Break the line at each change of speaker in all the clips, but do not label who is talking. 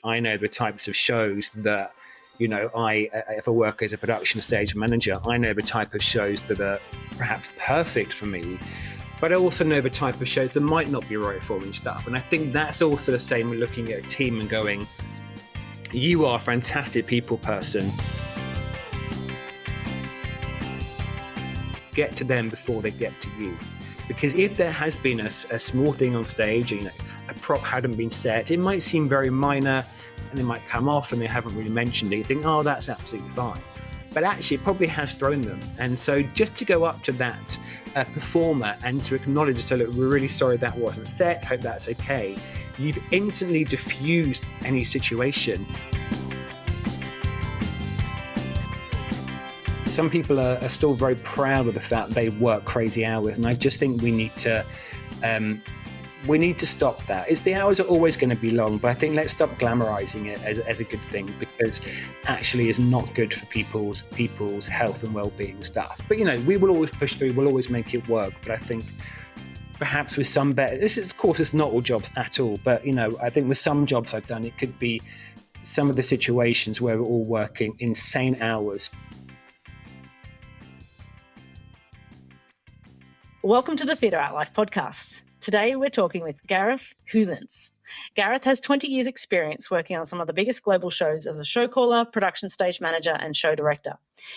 I know the types of shows that, if I work as a production stage manager, I know the type of shows that are perhaps perfect for me, but I also know the type of shows that might not be right for me and stuff. And I think that's also the same with looking at a team and going, you are a fantastic people person. Get to them before they get to you. Because if there has been a small thing on stage, a prop hadn't been set, it might seem very minor and it might come off and they haven't really mentioned it. You think, oh, that's absolutely fine. But actually, it probably has thrown them. And so just to go up to that performer and to acknowledge, so look, we're really sorry that wasn't set, hope that's okay. You've instantly diffused any situation. Some people are still very proud of the fact they work crazy hours, and I just think we need to stop that. The hours are always going to be long, but I think let's stop glamorizing it as a good thing, because actually it's not good for people's health and well-being stuff. But we will always push through, we'll always make it work. But I think perhaps with some better, of course, it's not all jobs at all, but I think with some jobs I've done, it could be some of the situations where we're all working insane hours.
Welcome to the Theatre Art Life podcast. Today we're talking with Gareth Hulance. Gareth has 20 years experience working on some of the biggest global shows as a show caller, production stage manager and show director.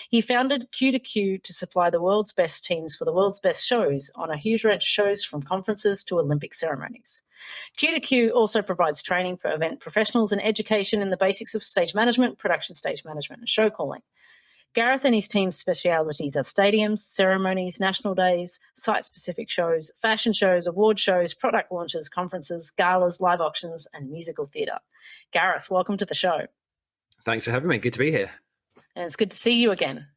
He founded Q2Q to supply the world's best teams for the world's best shows on a huge range of shows from conferences to Olympic ceremonies. Q2Q also provides training for event professionals and education in the basics of stage management, production stage management and show calling. Gareth and his team's specialities are stadiums, ceremonies, national days, site-specific shows, fashion shows, award shows, product launches, conferences, galas, live auctions, and musical theatre. Gareth, welcome to the show.
Thanks for having me. Good to be here.
And it's good to see you again.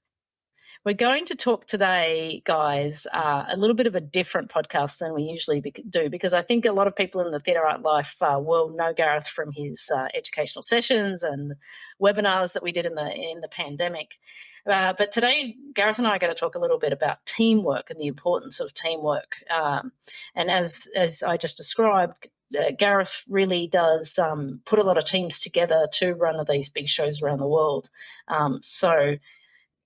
We're going to talk today, guys, a little bit of a different podcast than we usually do, because I think a lot of people in the theatre art life will know Gareth from his educational sessions and webinars that we did in the pandemic. But today, Gareth and I are going to talk a little bit about teamwork and the importance of teamwork. And as I just described, Gareth really does put a lot of teams together to run these big shows around the world. So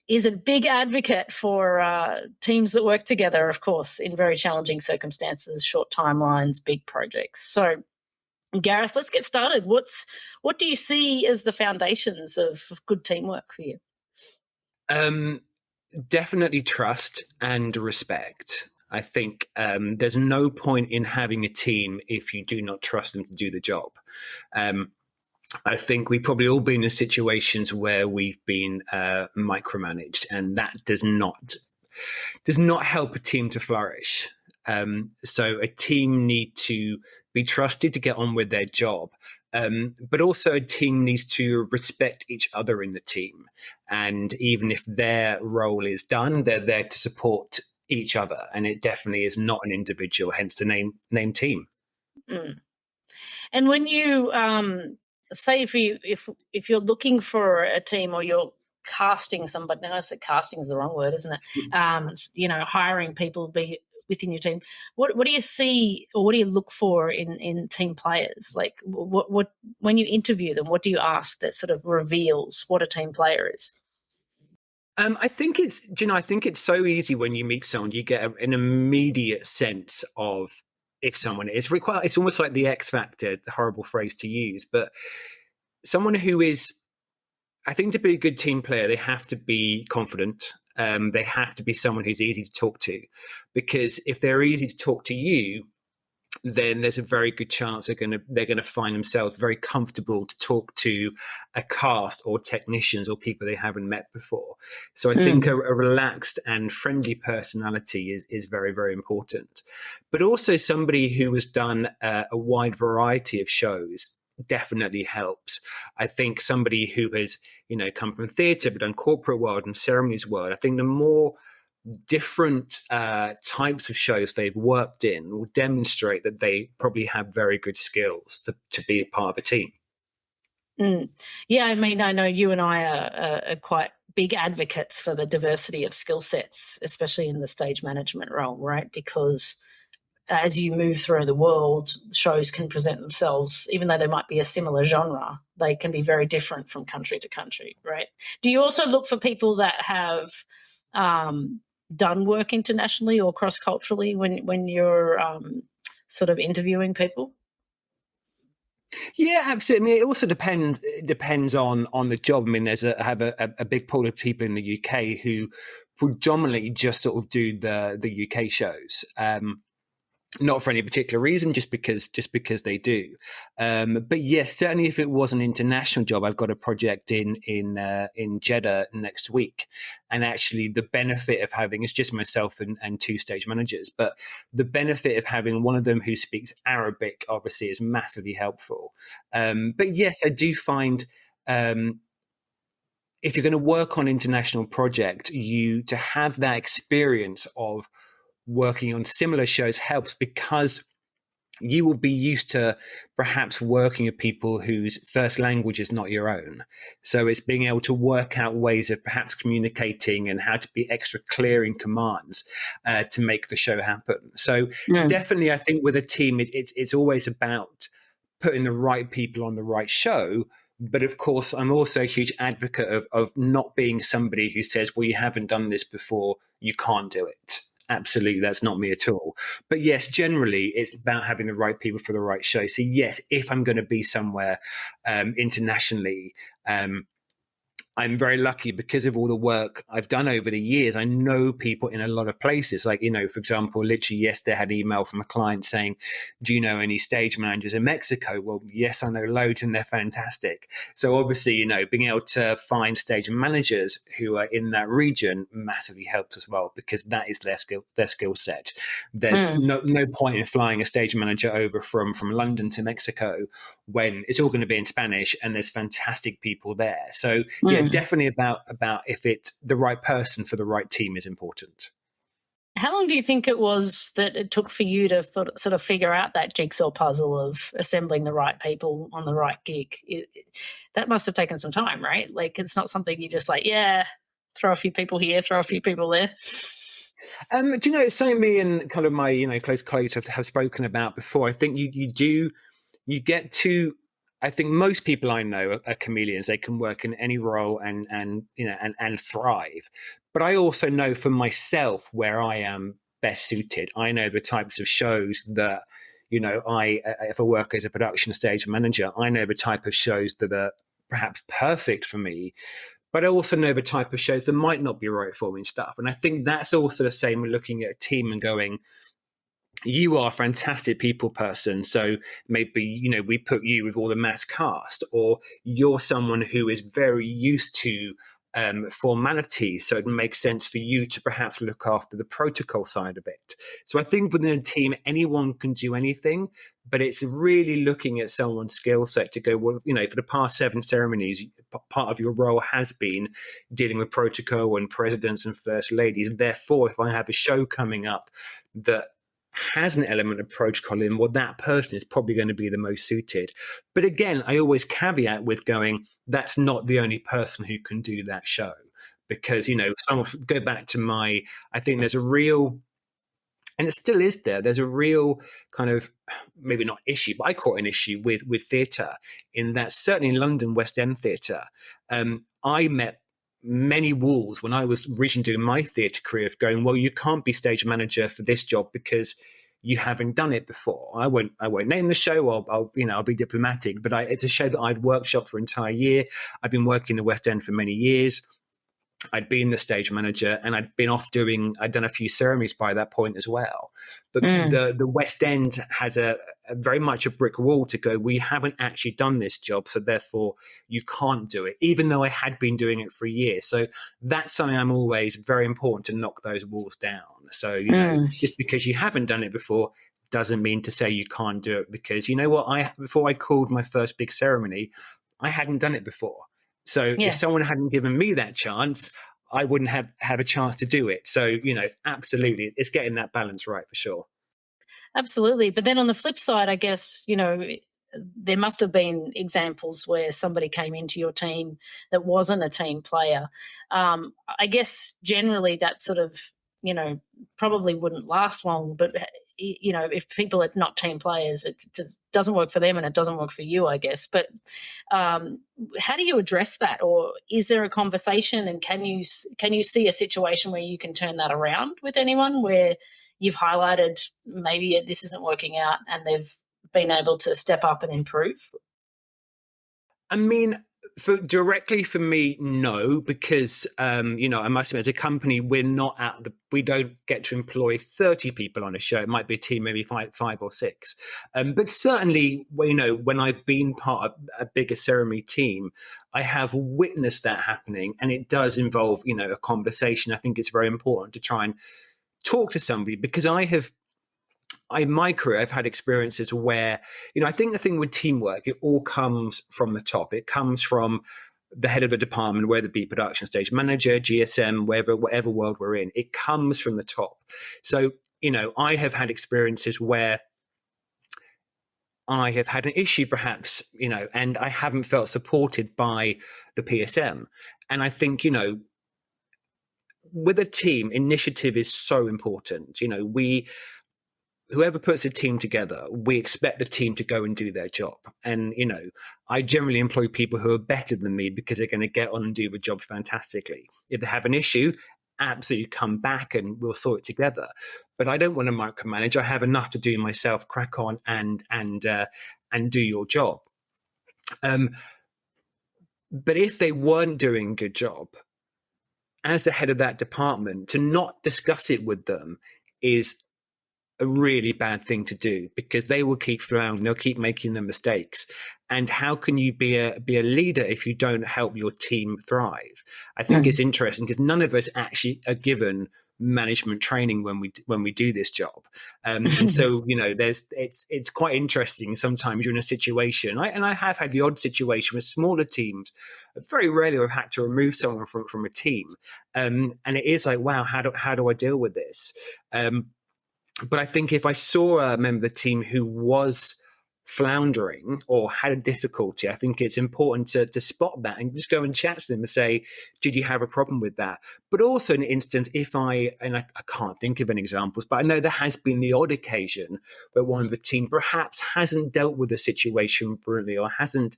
is a big advocate for teams that work together, of course, in very challenging circumstances, short timelines, big projects. So, Gareth, let's get started. What do you see as the foundations of good teamwork for you?
Definitely trust and respect. I think there's no point in having a team if you do not trust them to do the job. I think we've probably all been in situations where we've been micromanaged, and that does not help a team to flourish. So a team need to be trusted to get on with their job, but also a team needs to respect each other in the team. And even if their role is done, they're there to support each other. And it definitely is not an individual, hence the name team.
Mm. And when you say if you're looking for a team or you're casting somebody, now I said casting is the wrong word, isn't it? Hiring people to be within your team. What do you see, or what do you look for in team players? Like what when you interview them, what do you ask that sort of reveals what a team player is?
I think it's so easy when you meet someone, you get an immediate sense of if someone is required. It's almost like the X factor. It's a horrible phrase to use, but someone who is, I think, to be a good team player, they have to be confident. They have to be someone who's easy to talk to, because if they're easy to talk to you, then there's a very good chance they're going to find themselves very comfortable to talk to a cast or technicians or people they haven't met before. So I think a relaxed and friendly personality is very, very important. But also somebody who has done a wide variety of shows definitely helps. I think somebody who has, come from theatre but done corporate world and ceremonies world, I think the more different types of shows they've worked in will demonstrate that they probably have very good skills to be a part of a team.
Yeah, I mean, I know you and I are quite big advocates for the diversity of skill sets, especially in the stage management role, right? Because as you move through the world, shows can present themselves, even though they might be a similar genre, they can be very different from country to country, right? Do you also look for people that have done work internationally or cross-culturally when you're sort of interviewing people?
Yeah, absolutely. I mean, it also depends on the job. I mean, I have a big pool of people in the UK who predominantly just sort of do the UK shows. Not for any particular reason, just because they do. But yes, certainly if it was an international job, I've got a project in Jeddah next week, and actually the benefit of having, it's just myself and two stage managers, but the benefit of having one of them who speaks Arabic obviously is massively helpful. But yes, I do find. If you're going to work on international project, you to have that experience of working on similar shows helps, because you will be used to perhaps working with people whose first language is not your own. So it's being able to work out ways of perhaps communicating and how to be extra clear in commands to make the show happen. So
Mm.
definitely, I think with a team, it's always about putting the right people on the right show. But of course, I'm also a huge advocate of not being somebody who says, well, you haven't done this before, you can't do it. Absolutely, that's not me at all. But yes, generally, it's about having the right people for the right show. So yes, if I'm going to be somewhere internationally, I'm very lucky because of all the work I've done over the years. I know people in a lot of places. Like, for example, literally yesterday I had an email from a client saying, do you know any stage managers in Mexico? Well, yes, I know loads and they're fantastic. So obviously, being able to find stage managers who are in that region massively helps as well, because that is their skill set. There's
Mm.
no point in flying a stage manager over from London to Mexico when it's all going to be in Spanish and there's fantastic people there. So yeah,
Mm.
definitely about if it's the right person for the right team is important.
How long do you think it was that it took for you to sort of figure out that jigsaw puzzle of assembling the right people on the right gig? That must have taken some time, right? Like, it's not something you just like, yeah, throw a few people here, throw a few people there.
Do you know, it's something me and kind of my close colleagues have spoken about before. I think you get to. I think most people I know are chameleons. They can work in any role and thrive. But I also know for myself where I am best suited. I know the types of shows that if I work as a production stage manager, I know the type of shows that are perhaps perfect for me, but I also know the type of shows that might not be right for me and stuff. And I think that's also the same with looking at a team and going, you are a fantastic people person. So maybe, we put you with all the mass cast, or you're someone who is very used to formalities. So it makes sense for you to perhaps look after the protocol side of it. So I think within a team, anyone can do anything, but it's really looking at someone's skill set to go, well, for the past 7 ceremonies, part of your role has been dealing with protocol and presidents and first ladies. Therefore, if I have a show coming up that has an element of protocol in, well, that person is probably going to be the most suited. But again, I always caveat with going, that's not the only person who can do that show. Because, someone go back to I think there's a real, and it still is there's a real kind of, maybe not issue, but I call it an issue with theatre, in that certainly in London West End theatre, I met many walls when I was originally doing my theatre career of going, well, you can't be stage manager for this job because you haven't done it before. I won't name the show. I'll be diplomatic, but it's a show that I'd workshopped for an entire year. I've been working in the West End for many years. I'd been the stage manager and I'd done a few ceremonies by that point as well. But
Mm.
the West End has a very much a brick wall to go, we haven't actually done this job, so therefore you can't do it, even though I had been doing it for a year. So that's something I'm always very important to knock those walls down. So,
Mm.
just because you haven't done it before doesn't mean to say you can't do it, because you know what, before I called my first big ceremony, I hadn't done it before. So if
Yeah.
someone hadn't given me that chance, I wouldn't have a chance to do it. So, absolutely, it's getting that balance right for sure.
Absolutely. But then on the flip side, I guess, there must have been examples where somebody came into your team that wasn't a team player. I guess generally that sort of, probably wouldn't last long. But you know, if people are not team players, it doesn't work for them and it doesn't work for you, I guess. But how do you address that, or is there a conversation? And can you see a situation where you can turn that around with anyone, where you've highlighted maybe this isn't working out and they've been able to step up and improve?
I mean, directly for me, no, because I must admit, as a company, we don't get to employ 30 people on a show. It might be a team, maybe five or six. But certainly, when I've been part of a bigger ceremony team, I have witnessed that happening, and it does involve, a conversation. I think it's very important to try and talk to somebody, because in my career, I've had experiences where, I think the thing with teamwork, it all comes from the top. It comes from the head of the department, whether it be production stage manager, GSM, whatever world we're in. It comes from the top. So, I have had experiences where I have had an issue perhaps, and I haven't felt supported by the PSM. And I think, with a team, initiative is so important. Whoever puts a team together, we expect the team to go and do their job. And, I generally employ people who are better than me because they're going to get on and do the job fantastically. If they have an issue, absolutely come back and we'll sort it together. But I don't want to micromanage. I have enough to do myself. Crack on and do your job. But if they weren't doing a good job, as the head of that department, to not discuss it with them is a really bad thing to do, because they will keep floundering, they'll keep making the mistakes. And how can you be a leader if you don't help your team thrive? I think it's interesting because none of us actually are given management training when we do this job, and so it's quite interesting. Sometimes you're in a situation, and I have had the odd situation with smaller teams. Very rarely I've had to remove someone from a team, and it is like, wow, how do I deal with this? But I think if I saw a member of the team who was floundering or had a difficulty, I think it's important to spot that and just go and chat to them and say, did you have a problem with that? But also in an instance, I can't think of any examples, but I know there has been the odd occasion where one of the team perhaps hasn't dealt with the situation brilliantly, or hasn't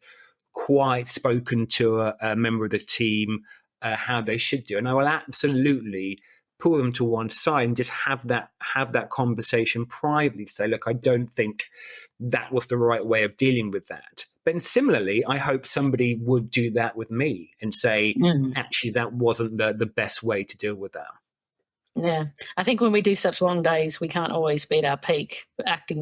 quite spoken to a member of the team how they should do. And I will absolutely pull them to one side and just have that conversation privately. Say, look, I don't think that was the right way of dealing with that. But similarly, I hope somebody would do that with me and say, actually, that wasn't the best way to deal with that.
Yeah. I think when we do such long days, we can't always be at our peak,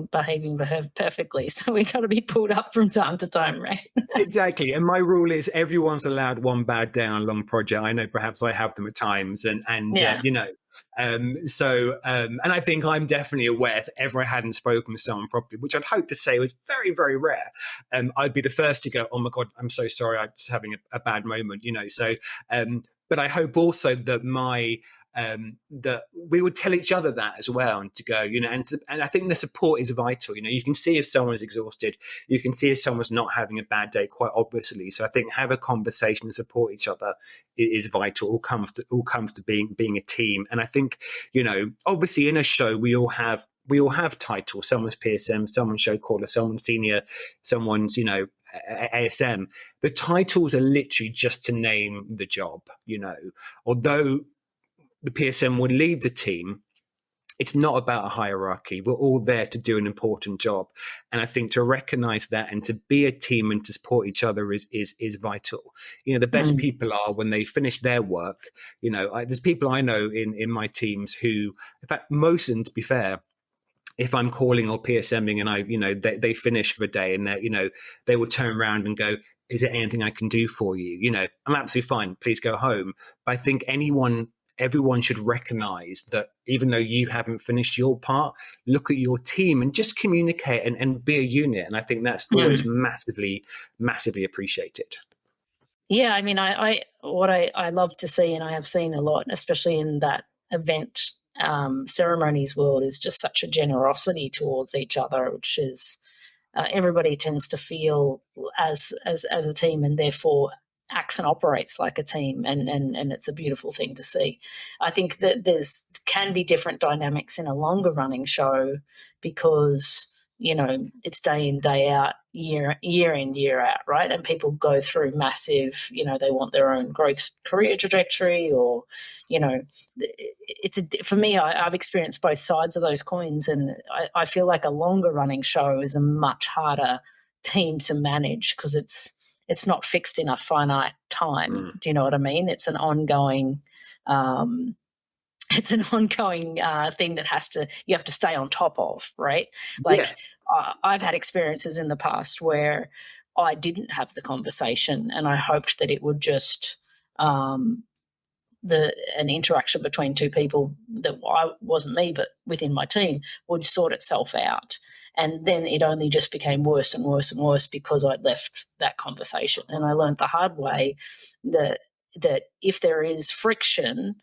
behaving perfectly. So we got to be pulled up from time to time, right?
Exactly. And my rule is everyone's allowed one bad day on a long project. I know perhaps I have them at times, and
Yeah.
and I think I'm definitely aware if ever I hadn't spoken with someone properly, which I'd hope to say was very, very rare, I'd be the first to go, oh my God, I'm so sorry, I'm just having a bad moment, So, but I hope also that that we would tell each other that as well, and to go, and I think the support is vital. You can see if someone's exhausted, you can see if someone's not having a bad day, quite obviously. So I think have a conversation and support each other is vital. All comes to being a team. And I think, obviously in a show we all have titles. Someone's PSM, someone's show caller, someone's senior, someone's ASM. The titles are literally just to name the job. Although the PSM would lead the team, it's not about a hierarchy. We're all there to do an important job. And I think to recognize that and to be a team and to support each other is vital. The best people are when they finish their work. There's people I know in my teams who, in fact, most of them, to be fair, if I'm calling or PSMing and they finish for the day, and they will turn around and go, is there anything I can do for you? I'm absolutely fine. Please go home. But I think everyone should recognize that even though you haven't finished your part, look at your team and just communicate and be a unit. And I think that's always massively, massively appreciated.
Yeah, I mean, what I love to see, and I have seen a lot, especially in that event ceremonies world, is just such a generosity towards each other, which is everybody tends to feel as a team, and therefore acts and operates like a team, and it's a beautiful thing to see. I think that can be different dynamics in a longer running show because it's day in, day out, year in, year out, right? And people go through massive, they want their own growth career trajectory, or for me, I've experienced both sides of those coins, and I feel like a longer running show is a much harder team to manage because it's not fixed in a finite time. Do you know what I mean? It's an ongoing thing that you have to stay on top of, right? Like, I've had experiences in the past where I didn't have the conversation, and I hoped that it would just an interaction between two people that wasn't me, but within my team, would sort itself out. And then it only just became worse and worse and worse because I'd left that conversation. And I learned the hard way that if there is friction,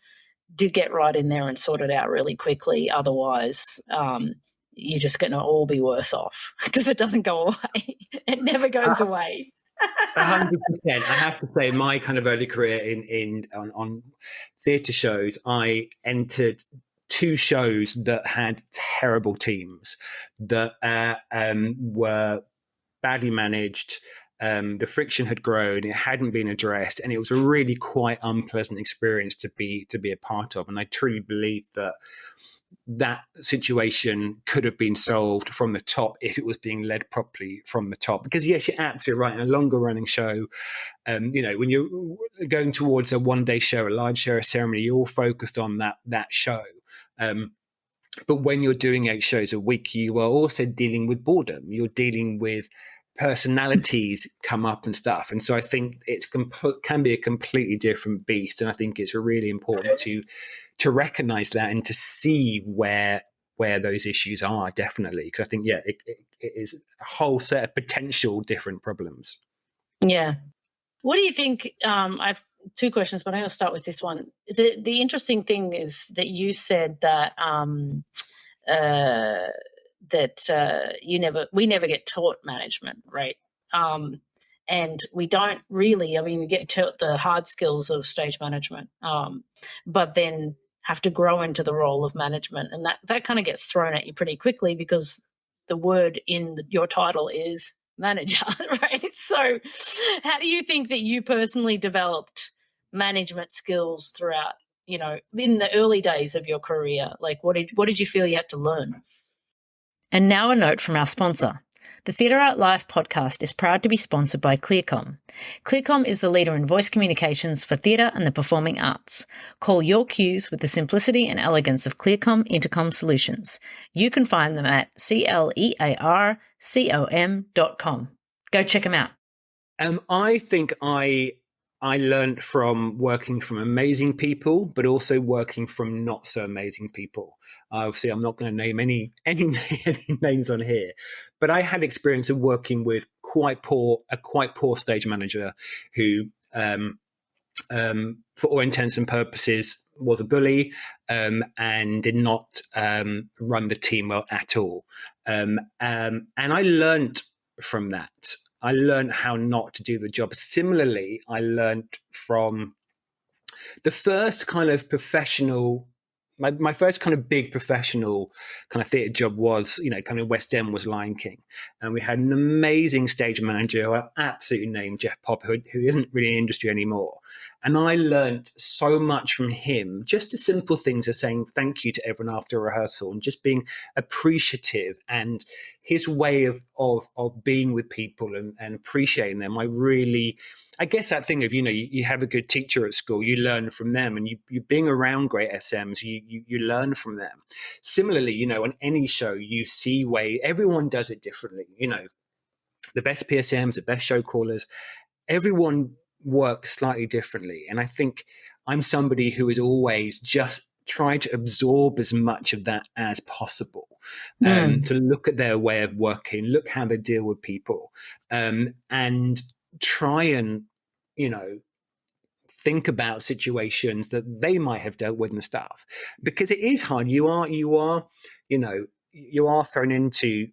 do get right in there and sort it out really quickly. Otherwise, you're just going to all be worse off because it doesn't go away. It never goes away.
100%. I have to say, my kind of early career on theatre shows, I entered 2 shows that had terrible teams that were badly managed. The friction had grown, it hadn't been addressed, and it was a really quite unpleasant experience to be a part of. And I truly believe that situation could have been solved from the top if it was being led properly from the top. Because yes, you're absolutely right. In a longer running show, when you're going towards a one-day show, a live show, a ceremony, you're all focused on that show. But when you're doing 8 shows a week, you are also dealing with boredom. You're dealing with personalities come up and stuff. And so I think it can be a completely different beast. And I think it's really important to recognize that and to see where those issues are, definitely. Because I think, it is a whole set of potential different problems.
Yeah. What do you think? I have 2 questions, but I'm going to start with this one. The interesting thing is that you said that we never get taught management, right? And we don't really. I mean, we get taught the hard skills of stage management, but then have to grow into the role of management, and that kind of gets thrown at you pretty quickly because the word in your title is manager, right? So how do you think that you personally developed management skills throughout, in the early days of your career? Like, what did you feel you had to learn? And now a note from our sponsor. The Theatre Art Life podcast is proud to be sponsored by ClearCom. ClearCom is the leader in voice communications for theatre and the performing arts. Call your cues with the simplicity and elegance of ClearCom Intercom solutions. You can find them at clearcom.com. Go check them out.
I think I learned from working from amazing people, but also working from not so amazing people. Obviously, I'm not going to name any names on here, but I had experience of working with a quite poor stage manager who, for all intents and purposes, was a bully and did not run the team well at all. And I learned from that. I learned how not to do the job. Similarly, I learned from the first kind of professional, my first kind of big professional kind of theatre job was, kind of West End, was Lion King. And we had an amazing stage manager who I absolutely named Jeff Pop, who isn't really in the industry anymore. And I learned so much from him, just the simple things of saying thank you to everyone after rehearsal and just being appreciative, and his way of being with people and appreciating them. I guess that thing of, you have a good teacher at school, you learn from them, and you being around great SMs, you learn from them. Similarly, on any show, you see everyone does it differently. The best PSMs, the best show callers, everyone works slightly differently. And I think I'm somebody who is always just try to absorb as much of that as possible, to look at their way of working, look how they deal with people, and try and, think about situations that they might have dealt with and stuff, because it is hard. You are thrown into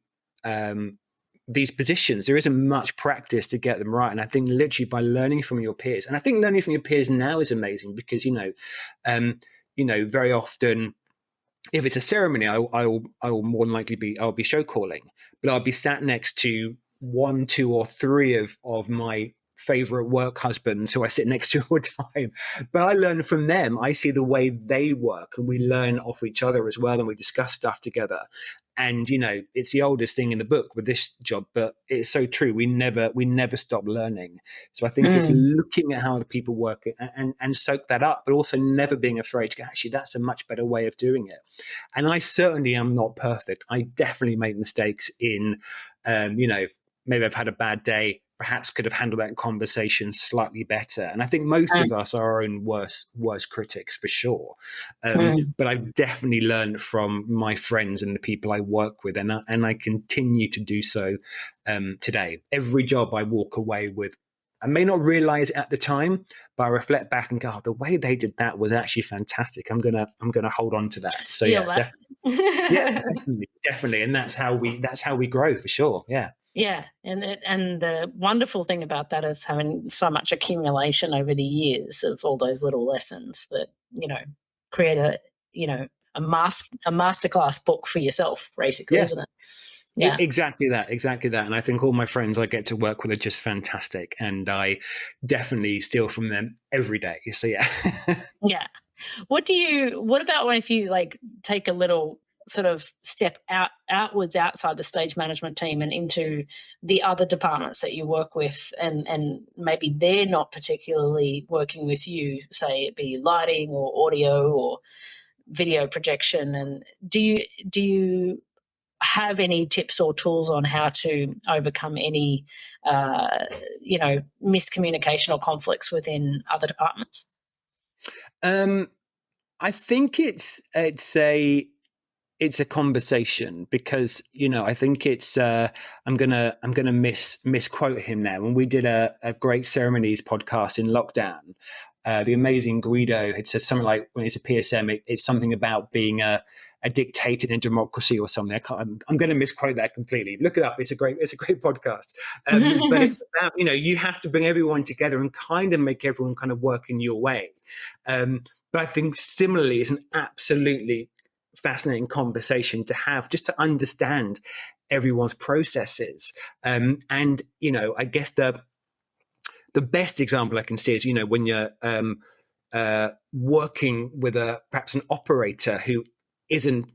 these positions, there isn't much practice to get them right. And I think literally by learning from your peers, and I think learning from your peers now is amazing because, very often if it's a ceremony, I will more than likely I'll be show calling, but I'll be sat next to one, two, or three of my favorite work husbands who I sit next to all the time. But I learn from them. I see the way they work, and we learn off each other as well, and we discuss stuff together. And it's the oldest thing in the book with this job, but it's so true. We never stop learning. So I think it's
Mm.
looking at how other people work and soak that up, but also never being afraid to go, actually, that's a much better way of doing it. And I certainly am not perfect. I definitely make mistakes in, maybe I've had a bad day, perhaps could have handled that conversation slightly better. And I think most
Mm.
of us are our own worst critics for sure.
Mm.
But I've definitely learned from my friends and the people I work with, and I continue to do so today. Every job I walk away with, I may not realize it at the time, but I reflect back and go, oh, the way they did that was actually fantastic. I'm gonna hold on to that. So
Steal
yeah,
that.
yeah, definitely, and that's how we grow for sure. Yeah.
Yeah, and the wonderful thing about that is having so much accumulation over the years of all those little lessons that create a masterclass book for yourself, basically,
Yeah,
isn't it? Yeah,
exactly that, exactly that. And I think all my friends I get to work with are just fantastic, and I definitely steal from them every day. So yeah.
yeah. What about when if you like take a little sort of step outwards outside the stage management team and into the other departments that you work with, and maybe they're not particularly working with you, say it be lighting or audio or video projection, and do you have any tips or tools on how to overcome any miscommunication or conflicts within other departments?
um, I think it's a conversation because I think it's I'm gonna misquote him now. When we did a great ceremonies podcast in lockdown, the amazing Guido had said something like, when it's a PSM, it's something about being a dictator in a democracy or something. I'm going to misquote that completely. Look it up. It's a great podcast. But it's about you have to bring everyone together and kind of make everyone kind of work in your way. But I think similarly, it's an absolutely fascinating conversation to have, just to understand everyone's processes. And I guess the best example I can see is when you're working with perhaps an operator who isn't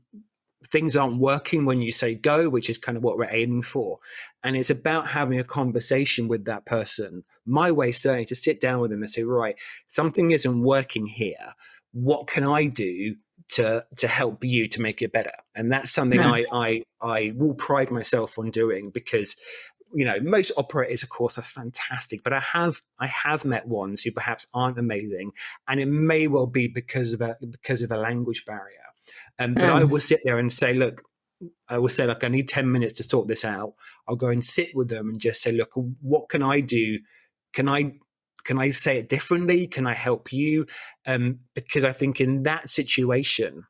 things aren't working when you say go, which is kind of what we're aiming for. And it's about having a conversation with that person. My way, certainly, to sit down with them and say, right, something isn't working here. What can I do to help you to make it better? And that's something
Mm.
I will pride myself on doing, because most operators, of course, are fantastic, but I have met ones who perhaps aren't amazing, and it may well be because of a language barrier. But I
Mm.
will sit there and say, look, I need 10 minutes to sort this out. I'll go and sit with them and just say, look, what can I do? Can I say it differently? Can I help you? Because I think in that situation,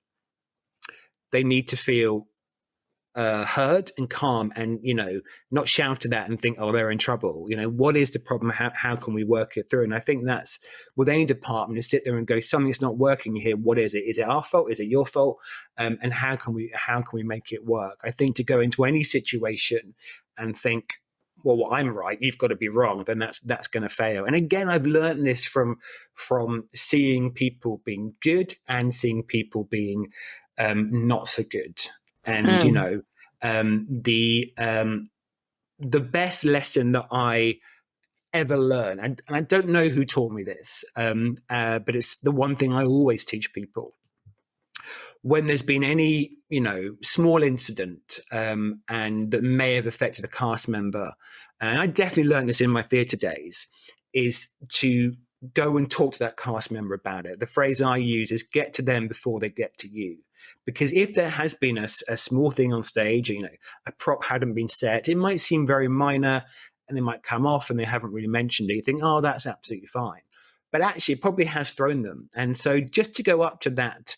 they need to feel heard and calm, and not shout at that and think, oh, they're in trouble. What is the problem? How can we work it through? And I think that's with any department, to sit there and go, something's not working here. What is it? Is it our fault? Is it your fault? And how can we make it work? I think to go into any situation and think, well, I'm right, you've got to be wrong, then that's going to fail. And again, I've learned this from seeing people being good and seeing people being not so good. And
Mm.
the best lesson that I ever learned, and I don't know who taught me this, but it's the one thing I always teach people. When there's been any small incident, and that may have affected a cast member, and I definitely learned this in my theatre days, is to go and talk to that cast member about it. The phrase I use is, get to them before they get to you. Because if there has been a small thing on stage, a prop hadn't been set, it might seem very minor, and they might come off and they haven't really mentioned it. You think, oh, that's absolutely fine. but actually it probably has thrown them. And so just to go up to that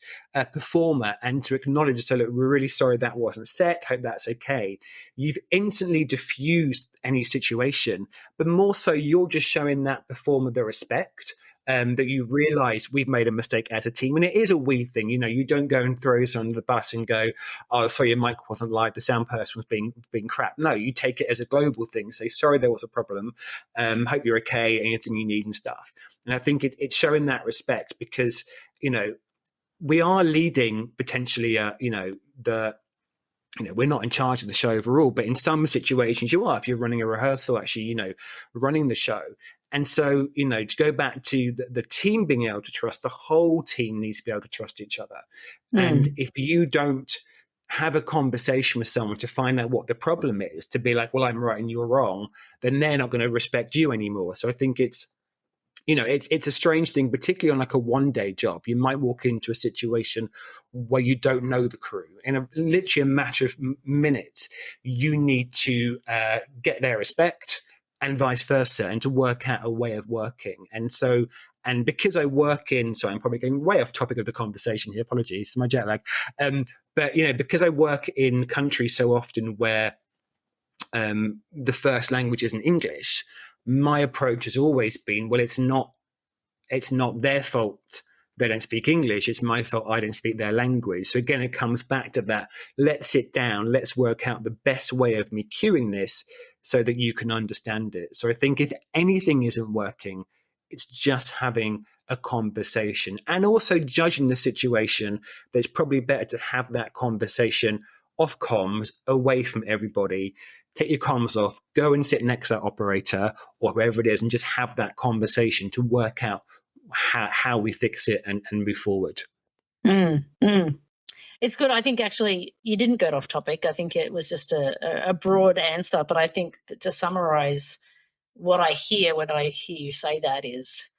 performer and to acknowledge, so look, we're really sorry that wasn't set, hope that's okay, you've instantly diffused any situation, but more so you're just showing that performer the respect, that you realize we've made a mistake as a team. And it is a we thing. You don't go and throw someone under the bus and go, oh, sorry, your mic wasn't live, the sound person was being crap. No, you take it as a global thing. Say, sorry, there was a problem. Hope you're okay, anything you need and stuff. And I think it's showing that respect because, we are leading potentially, we're not in charge of the show overall, but in some situations you are, if you're running a rehearsal, actually, running the show. And so, to go back to the team being able to trust, the whole team needs to be able to trust each other. And if you don't have a conversation with someone to find out what the problem is, to be like, well, I'm right and you're wrong, then they're not going to respect you anymore. So I think it's a strange thing, particularly on like a one-day job. You might walk into a situation where you don't know the crew. In literally a matter of minutes, you need to get their respect and vice versa, and to work out a way of working. And because I work in, so I'm probably getting way off topic of the conversation here, apologies, my jet lag. But, because I work in countries so often where the first language isn't English, my approach has always been, well, it's not their fault they don't speak English. It's my fault I don't speak their language. So again, it comes back to that. Let's sit down. Let's work out the best way of me cueing this so that you can understand it. So I think if anything isn't working, it's just having a conversation and also judging the situation. There's probably better to have that conversation off comms, away from everybody. Take your comms off, go and sit next to that operator or whoever it is and just have that conversation to work out how we fix it and move forward.
It's good. I think actually you didn't get off topic. I think it was just a broad answer. But I think that to summarize what I hear when I hear you say that is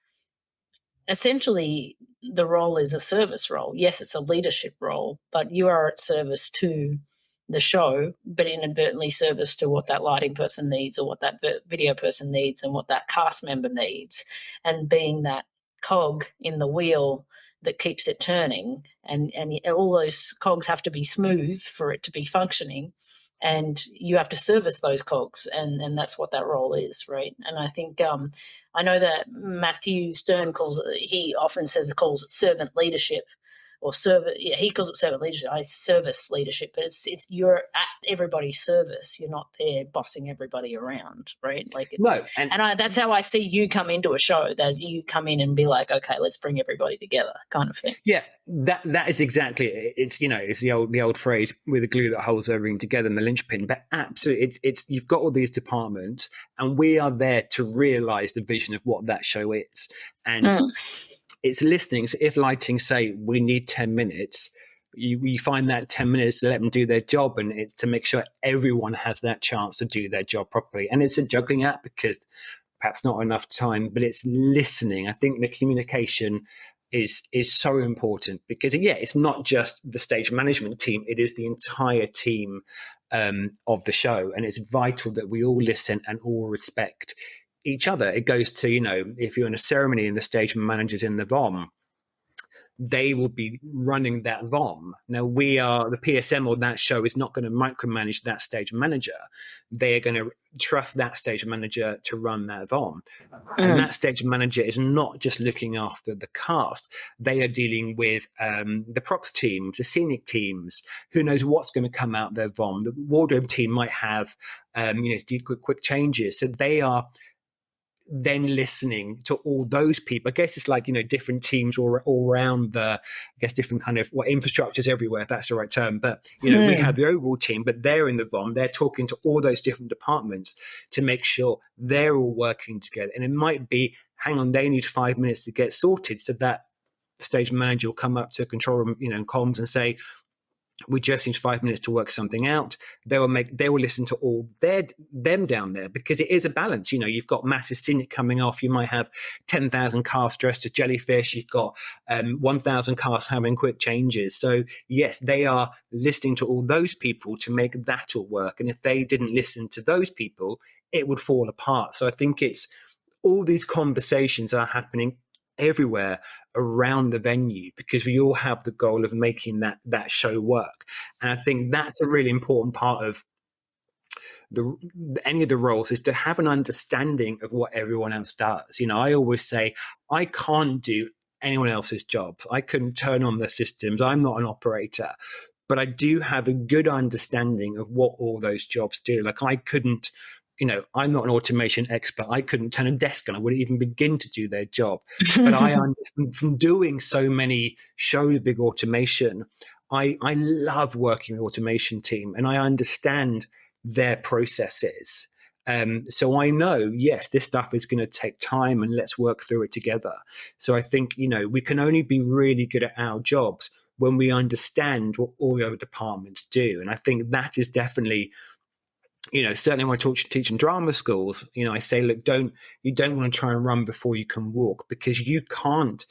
essentially the role is a service role. Yes, it's a leadership role, but you are at service to the show, but inadvertently service to what that lighting person needs or what that video person needs and what that cast member needs, and being that cog in the wheel that keeps it turning, and all those cogs have to be smooth for it to be functioning, and you have to service those cogs, and that's what that role is, right? And I think I know that Matthew Stern calls it servant leadership, or he calls it servant leadership. I service leadership, but it's you're at everybody's service. You're not there bossing everybody around, right? Like that's how I see you come into a show. That you come in and be like, okay, let's bring everybody together, kind of thing.
Yeah, that is exactly it. It's it's the old phrase, with the glue that holds everything together and the linchpin. But absolutely, it's you've got all these departments, and we are there to realize the vision of what that show is, and. It's listening. So if lighting say we need 10 minutes, you find that 10 minutes to let them do their job, and it's to make sure everyone has that chance to do their job properly. And it's a juggling act because perhaps not enough time, but it's listening. I think the communication is so important because, it's not just the stage management team, it is the entire team of the show. And it's vital that we all listen and all respect each other. It goes to, if you're in a ceremony and the stage manager's in the VOM, they will be running that VOM. Now, the PSM on that show is not going to micromanage that stage manager. They're going to trust that stage manager to run that VOM. And that stage manager is not just looking after the cast. They are dealing with the props teams, the scenic teams, who knows what's going to come out their VOM. The wardrobe team might have, do quick changes. So they are then listening to all those people. I guess it's like, different teams all around different kind of infrastructures everywhere, if that's the right term. But, we have the overall team, but they're in the VOM. They're talking to all those different departments to make sure they're all working together. And it might be, hang on, they need 5 minutes to get sorted. So that stage manager will come up to control room, comms and say, we just need 5 minutes to work something out. They will listen to all them down there, because it is a balance. You've got massive scenic coming off. You might have 10,000 casts dressed as jellyfish. You've got 1,000 casts having quick changes. So yes, they are listening to all those people to make that all work. And if they didn't listen to those people, it would fall apart. So I think it's all these conversations are happening everywhere around the venue, because we all have the goal of making that show work. And I think that's a really important part of the any of the roles, is to have an understanding of what everyone else does. I always say I can't do anyone else's jobs. I couldn't turn on the systems. I'm not an operator, but I do have a good understanding of what all those jobs do. Like I couldn't, I'm not an automation expert. I couldn't turn a desk on. I wouldn't even begin to do their job. But from doing so many shows, big automation, I love working with automation team, and I understand their processes. So I know, yes, this stuff is going to take time, and let's work through it together. So I think, we can only be really good at our jobs when we understand what all the other departments do. And I think that is definitely, certainly when I teach in drama schools, I say, look, you don't want to try and run before you can walk, because you can't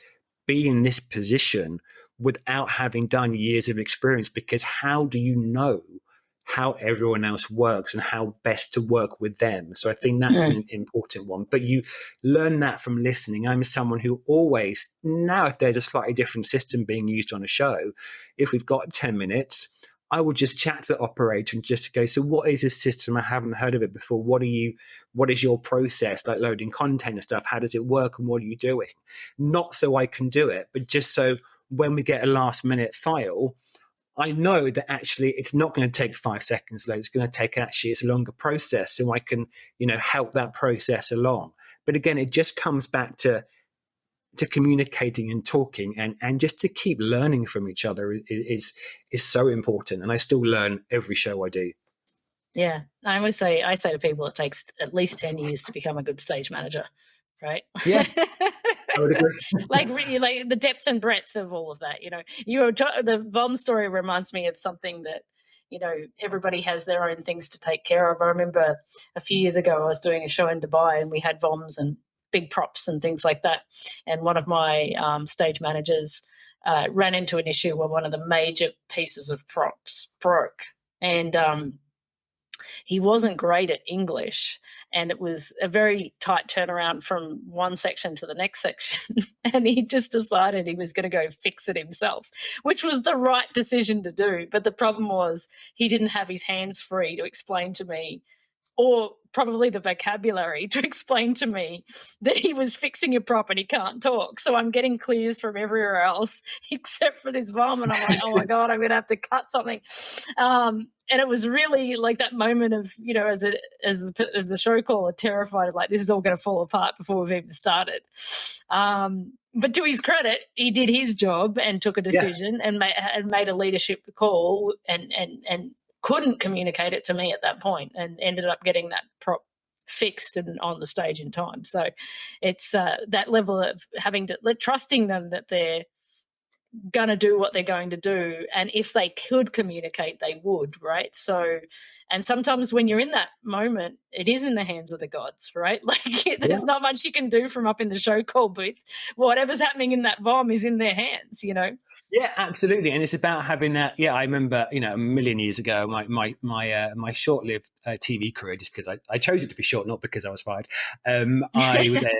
be in this position without having done years of experience, because how do you know how everyone else works and how best to work with them? So I think that's an important one. But you learn that from listening. I'm someone who always, now if there's a slightly different system being used on a show, if we've got 10 minutes, I would just chat to the operator and just go, so what is this system? I haven't heard of it before. What is your process, like loading content and stuff? How does it work and what are you doing? Not so I can do it, but just so when we get a last minute file, I know that actually it's not going to take 5 seconds load. It's going to take it's a longer process. So I can, help that process along. But again, it just comes back to communicating and talking, and just to keep learning from each other is so important. And I still learn every show I do.
Yeah. I say to people, it takes at least 10 years to become a good stage manager, right?
Yeah, I would agree.
Like really, like the depth and breadth of all of that, the Vom story reminds me of something that, everybody has their own things to take care of. I remember a few years ago, I was doing a show in Dubai and we had Voms and big props and things like that. And one of my stage managers ran into an issue where one of the major pieces of props broke. And he wasn't great at English, and it was a very tight turnaround from one section to the next section. And he just decided he was going to go fix it himself, which was the right decision to do. But the problem was he didn't have his hands free to explain to me, or probably the vocabulary to explain to me that he was fixing a prop and he can't talk. So I'm getting clears from everywhere else except for this vom. And I'm like, oh my God, I'm going to have to cut something. And it was really like that moment of, as the show caller, terrified of like, this is all going to fall apart before we've even started. But to his credit, he did his job and took a decision and made a leadership call and couldn't communicate it to me at that point, and ended up getting that prop fixed and on the stage in time. So it's that level of trusting them that they're going to do what they're going to do. And if they could communicate, they would, right? So, and sometimes when you're in that moment, it is in the hands of the gods, right? Like there's not much you can do from up in the show call booth. Whatever's happening in that vom is in their hands,
Yeah, absolutely, and it's about having that. Yeah, I remember, a million years ago, my short-lived TV career, just because I chose it to be short, not because I was fired. I was at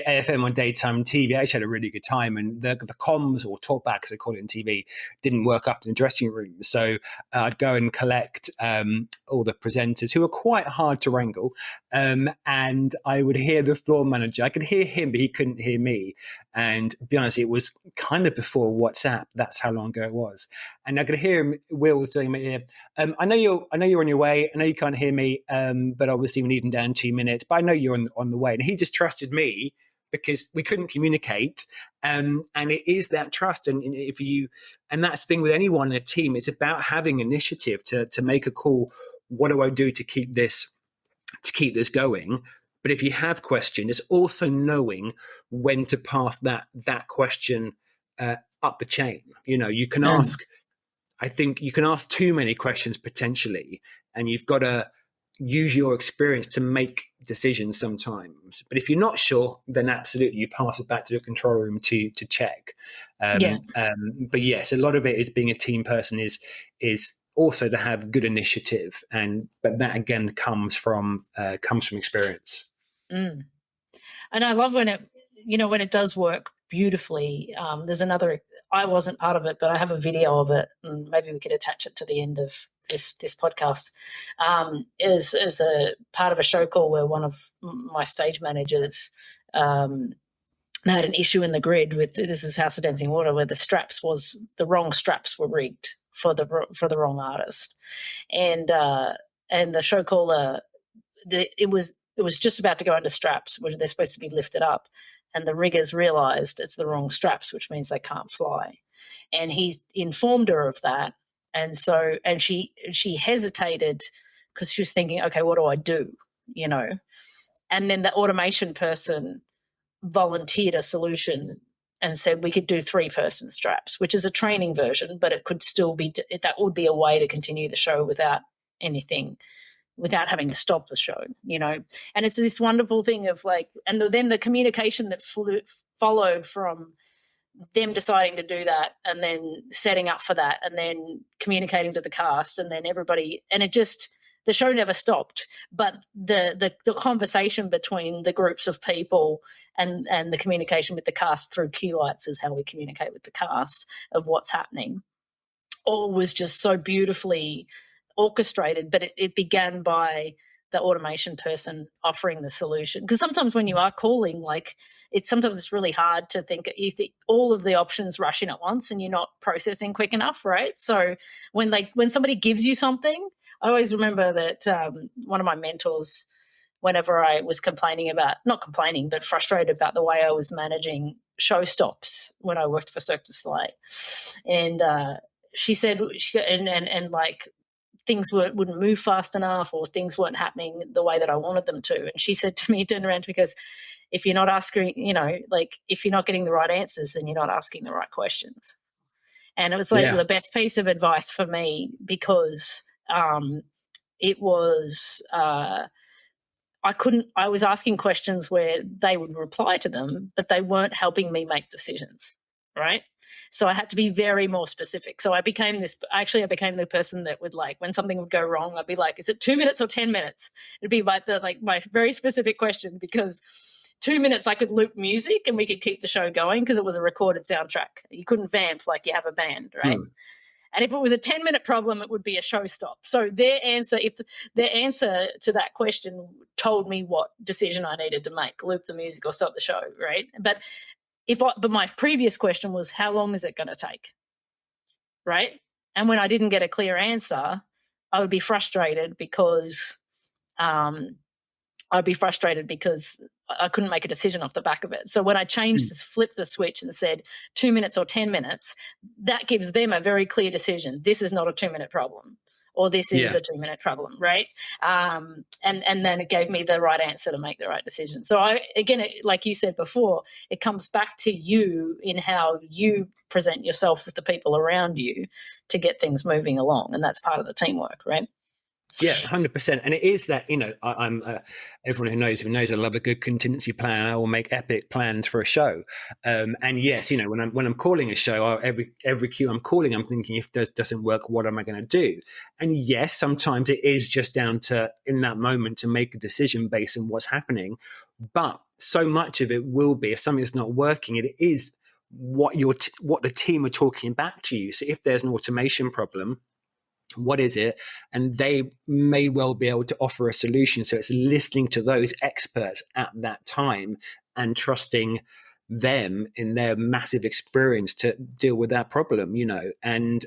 AFM on daytime TV. I actually had a really good time, and the comms, or talkback as they call it in TV, didn't work up in the dressing room. So I'd go and collect all the presenters, who were quite hard to wrangle, and I would hear the floor manager. I could hear him, but he couldn't hear me. And to be honest, it was kind of before WhatsApp. That's how long ago it was. And I could hear him, Will was doing my ear. I know you're on your way. I know you can't hear me, but obviously we need him down 2 minutes. But I know you're on the way. And he just trusted me because we couldn't communicate. And it is that trust. And that's the thing with anyone in a team. It's about having initiative to make a call. What do I do to keep this going? But if you have questions, it's also knowing when to pass that question up the chain. You can ask. I think you can ask too many questions potentially, and you've got to use your experience to make decisions sometimes. But if you're not sure, then absolutely you pass it back to the control room to check. But yes, a lot of it is being a team person is also to have good initiative, but that again comes from experience.
And I love when when it does work beautifully, there's another. I wasn't part of it, but I have a video of it, and maybe we could attach it to the end of this podcast. Is a part of a show call where one of my stage managers had an issue in the grid with, this is House of Dancing Water, where the wrong straps were rigged for the wrong artist, and the show caller, it was just about to go under straps, which they're supposed to be lifted up, and the riggers realised it's the wrong straps, which means they can't fly, and he informed her of that, and she hesitated because she was thinking, okay, what do I do, and then the automation person volunteered a solution and said we could do 3-person straps, which is a training version, but it could still be, that would be a way to continue the show without having to stop the show, and it's this wonderful thing of like, and then the communication that followed from them deciding to do that, and then setting up for that, and then communicating to the cast, and then everybody, and the show never stopped, but the conversation between the groups of people and the communication with the cast through cue lights is how we communicate with the cast of what's happening. All was just so beautifully orchestrated, but it began by the automation person offering the solution. Because sometimes when you are calling, like, sometimes it's really hard to think, you think all of the options rush in at once and you're not processing quick enough, right? So when somebody gives you something, I always remember that one of my mentors, whenever I was frustrated about the way I was managing show stops when I worked for Cirque du Soleil, and she said, like, things wouldn't move fast enough, or things weren't happening the way that I wanted them to. And she said to me, turn around, because if you're not asking, if you're not getting the right answers, then you're not asking the right questions. And it was like the best piece of advice for me, because it was, I was asking questions where they would reply to them, but they weren't helping me make decisions, right? So I had to be very more specific. So I became the person that would, like, when something would go wrong, I'd be like, is it 2 minutes or 10 minutes? It'd be my very specific question, because 2 minutes I could loop music and we could keep the show going because it was a recorded soundtrack. You couldn't vamp like you have a band, right? And if it was a 10-minute problem, it would be a show stop. So if their answer to that question told me what decision I needed to make, loop the music or stop the show, right? But my previous question was, how long is it going to take, right? And when I didn't get a clear answer, I would be frustrated because I couldn't make a decision off the back of it. So when I flipped the switch and said 2 minutes or 10 minutes, that gives them a very clear decision. This is not a 2-minute problem, or this is a 2-minute problem, right? And then it gave me the right answer to make the right decision. So like you said before, it comes back to you in how you present yourself with the people around you to get things moving along, and that's part of the teamwork, right?
Yeah, 100%. And it is that, I'm everyone who knows me knows I love a good contingency plan. I will make epic plans for a show. And yes, when I'm calling a show, every cue I'm calling, I'm thinking, if this doesn't work, what am I going to do? And yes, sometimes it is just down to, in that moment, to make a decision based on what's happening. But so much of it will be, if something's not working, it is what the team are talking back to you. So if there's an automation problem, what is it? And they may well be able to offer a solution. So it's listening to those experts at that time and trusting them in their massive experience to deal with that problem, and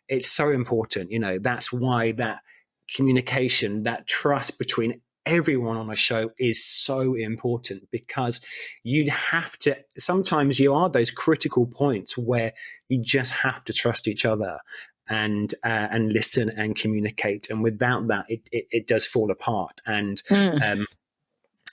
it's so important. That's why that communication, that trust between everyone on a show is so important, because sometimes you are those critical points where you just have to trust each other and listen and communicate. And without that, it does fall apart. And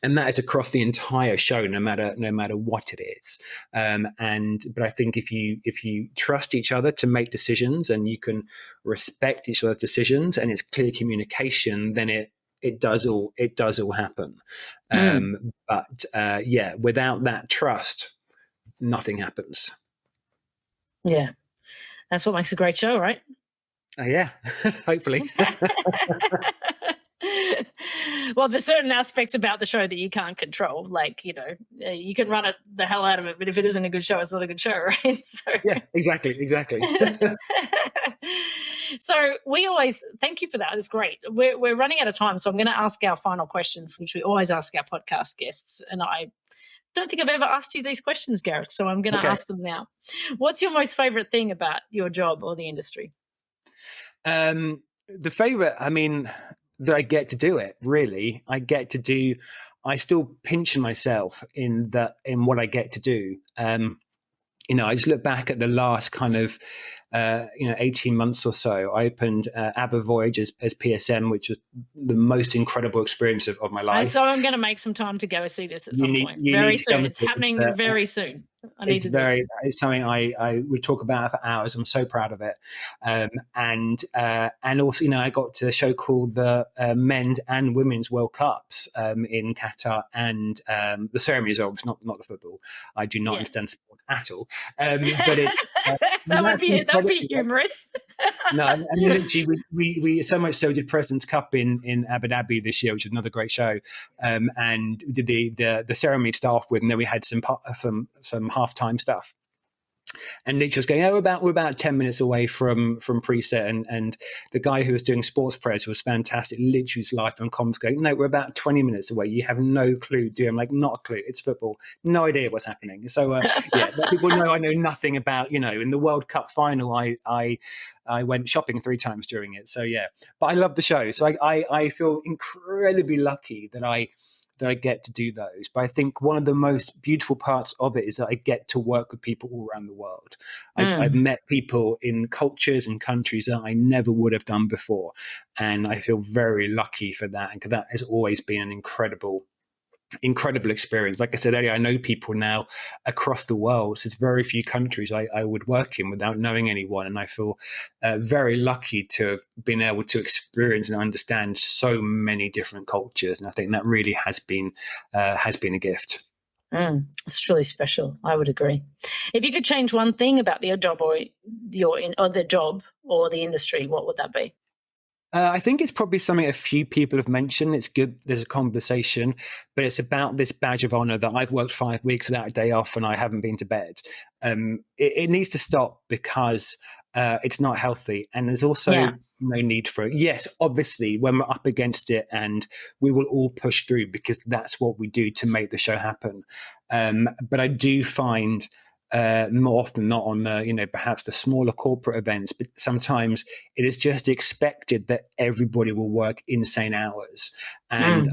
that is across the entire show, no matter what it is. But I think if you trust each other to make decisions, and you can respect each other's decisions, and it's clear communication, then it does all happen. But without that trust, nothing happens.
Yeah. That's what makes a great show, right?
Yeah, hopefully.
Well, there's certain aspects about the show that you can't control. Like, you can run it the hell out of it, but if it isn't a good show, it's not a good show, right? So,
Yeah, exactly.
so we always thank you for that. It's great. We're running out of time, so I'm going to ask our final questions, which we always ask our podcast guests. And I don't think I've ever asked you these questions, Gareth. So I'm going to
Okay.
ask them now. What's your most favorite thing about your job or the industry?
The favorite, I mean, that I get to do it, really. I still pinch myself in what I get to do. I just look back at the last kind of 18 months or so. I opened ABBA Voyage as PSM, which was the most incredible experience of my life.
So I'm going to make some time to go see this at some point.
You
very
need to
soon. It's happening very soon.
It's something I would talk about for hours. I'm so proud of it. And also, I got to show called the men's and women's World Cups in Qatar, and the ceremonies of not the football. I do not understand sport at all. But it,
that would be humorous.
No, and literally we so much so did President's Cup in Abu Dhabi this year, which is another great show. And we did the ceremony to start off with, and then we had some halftime stuff. And Nietzsche was going, we're about 10 minutes away from preset. And the guy who was doing sports press was fantastic. Literally his life on comms going, no, we're about 20 minutes away. You have no clue, do you? I'm like, not a clue. It's football. No idea what's happening. So, people know I know nothing about, in the World Cup final, I went shopping 3 times during it. So, yeah. But I love the show. So I feel incredibly lucky that I get to do those. But I think one of the most beautiful parts of it is that I get to work with people all around the world. I've met people in cultures and countries that I never would have done before. And I feel very lucky for that. And that has always been an incredible experience. Like I said earlier, I know people now across the world. So it's very few countries I would work in without knowing anyone. And I feel very lucky to have been able to experience and understand so many different cultures. And I think that really has been a gift.
It's truly special. I would agree. If you could change one thing about your job or the job or the industry, what would that be?
I think it's probably something a few people have mentioned. It's good. There's a conversation, but it's about this badge of honor that I've worked 5 weeks without a day off and I haven't been to bed. It needs to stop because it's not healthy. And there's also no need for it. Yes, obviously, when we're up against it, and we will all push through because that's what we do to make the show happen. But I do find more often than not on the, perhaps the smaller corporate events, but sometimes it is just expected that everybody will work insane hours. And,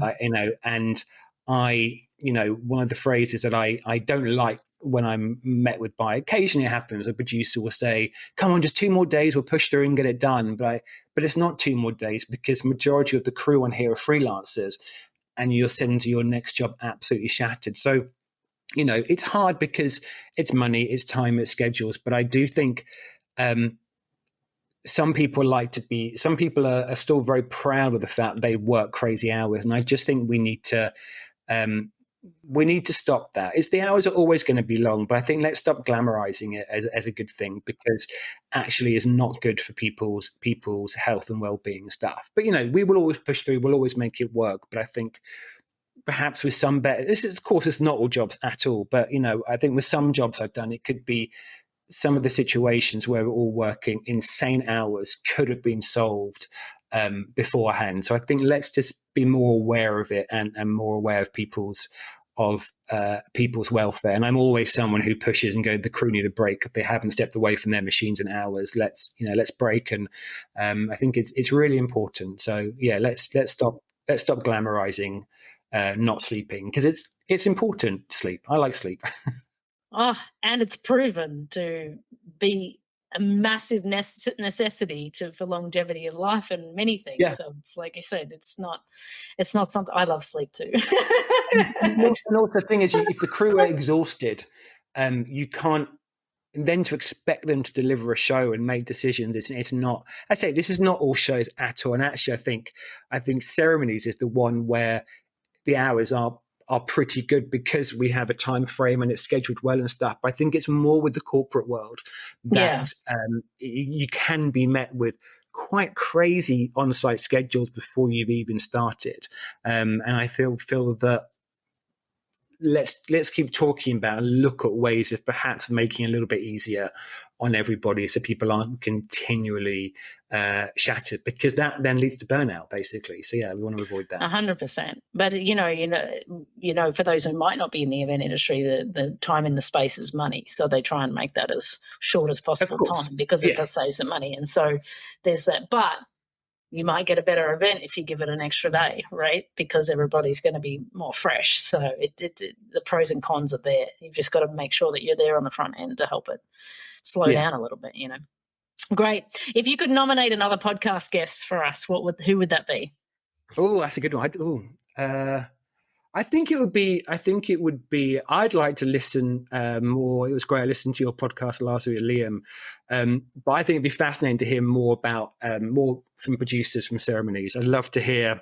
one of the phrases that I don't like when I'm met with by, occasionally it happens, a producer will say, come on, just 2 more days, we'll push through and get it done. But it's not 2 more days because majority of the crew on here are freelancers and you're sent to your next job absolutely shattered. So, it's hard because it's money, it's time, it's schedules. But I do think some people are still very proud of the fact they work crazy hours. And I just think we need to stop that. The hours are always going to be long, but I think let's stop glamorizing it as a good thing, because actually it's not good for people's health and well-being and stuff. But, we will always push through, we'll always make it work. But I think perhaps with some better, of course, it's not all jobs at all, but, I think with some jobs I've done, it could be some of the situations where we're all working insane hours could have been solved beforehand. So I think let's just be more aware of it and more aware of people's welfare. And I'm always someone who pushes and go, the crew need a break if they haven't stepped away from their machines in hours. Let's break. And I think it's really important. So yeah, let's stop glamorizing not sleeping, because it's important to sleep. I like sleep.
And it's proven to be a massive necessity for longevity of life and many things. Yeah. So it's like you said, it's not something. I love sleep too.
And also the thing is, if the crew are exhausted, you can't. And then to expect them to deliver a show and make decisions, it's not. I say this is not all shows at all. And actually, I think ceremonies is the one where the hours are pretty good because we have a time frame and it's scheduled well and stuff. But I think it's more with the corporate world that you can be met with quite crazy on-site schedules before you've even started. And I feel that let's keep talking about and look at ways of perhaps making it a little bit easier on everybody so people aren't continually shattered, because that then leads to burnout, basically. So yeah, we want to avoid that.
100%. But for those who might not be in the event industry, the time in the space is money. So they try and make that as short as possible time, because it does save some money. And so there's that. But you might get a better event if you give it an extra day, right? Because everybody's going to be more fresh. So the pros and cons are there. You've just got to make sure that you're there on the front end to help it slow down a little bit, Great. If you could nominate another podcast guest for us, who would that be?
Oh, that's a good one. I think it would be. I'd like to listen more. It was great. I listened to your podcast last week with Liam, but I think it'd be fascinating to hear more about more from producers from ceremonies. I'd love to hear,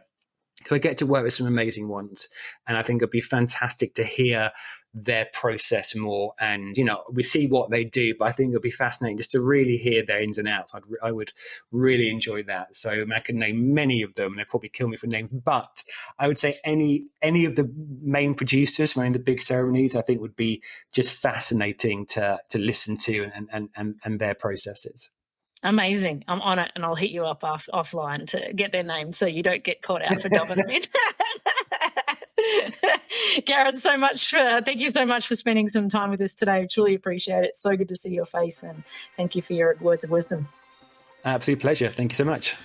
because I get to work with some amazing ones, and I think it'd be fantastic to hear their process more. And we see what they do, but I think it'd be fascinating just to really hear their ins and outs. I would really enjoy that. So I could name many of them, and they'd probably kill me for names, but I would say any of the main producers running the big ceremonies, I think would be just fascinating to listen to and their processes.
Amazing. I'm on it, and I'll hit you up offline to get their names so you don't get caught out for dubbing them in. Gareth, thank you so much for spending some time with us today. I truly appreciate it. So good to see your face, and thank you for your words of wisdom.
Absolute pleasure. Thank you so much.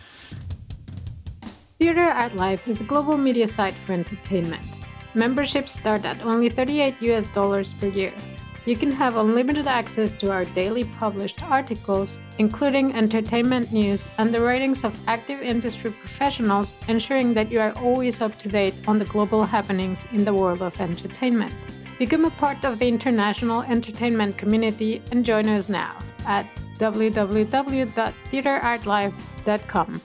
Theatre at Life is a global media site for entertainment. Memberships start at only $38 per year. You can have unlimited access to our daily published articles, including entertainment news and the writings of active industry professionals, ensuring that you are always up to date on the global happenings in the world of entertainment. Become a part of the international entertainment community and join us now at www.theatreartlife.com.